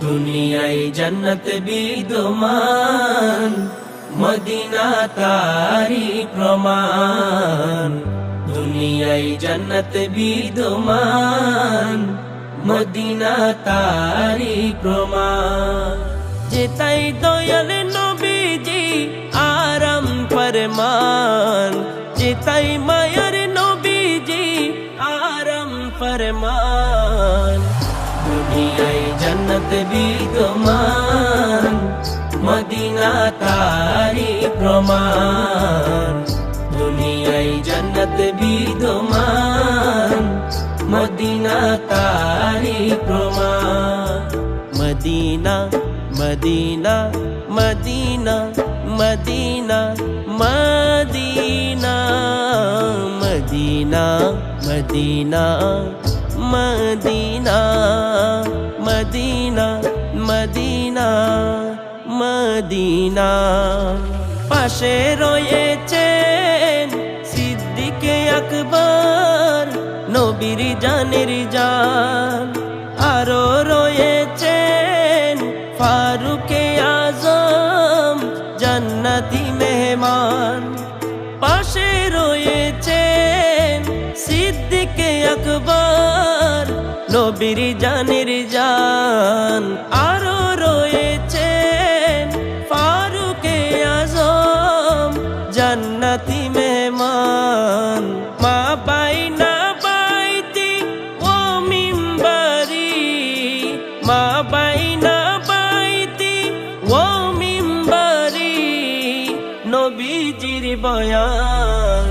দুনিয়ায় জান্নাত বিদ্যমান, মদিনা তারি প্রমাণ। দুনিয়ায় জান্নাত বিদ্যমান, মদিনা তারি প্রমাণ। যেতাই দয়াল নবীজি আরাম ফরমান, যেতাই মায়ার নবীজি আরাম ফরমান। দুনিয়ায় জান্নাত বিদ্যমান, মদিনা তারি প্রমাণ। দুনিয়ায় জান্নাত বিদ্যমান, মদিনা তারি প্রমাণ। মদিনা মদিনা মদিনা মদিনা মদিনা মদিনা মদিনা মদিনা মদিনা মদিনা মদিনা। পাশে রয়েছেন সিদ্দিকে আকবর, নবীর জানের জান। আরো রয়েছেন ফারুকে আজম, জান্নাতি মেহমান। পাশে রয়েছেন সিদ্দিকে আকবর, নবীর জানের জান। আরো রয়েছেন ফারুকে আজম, জান্নাতি মেহমান। মা বাইনা বাইতি ও মিম্বারি, মা বাইনা বাইতি ও মিম্বারি, নবীজির বয়ান।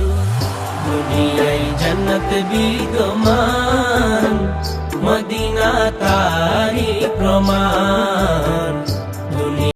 দুনিয়ায় জান্নাত বিদ্যমান, মদিনা তারি প্রমাণ।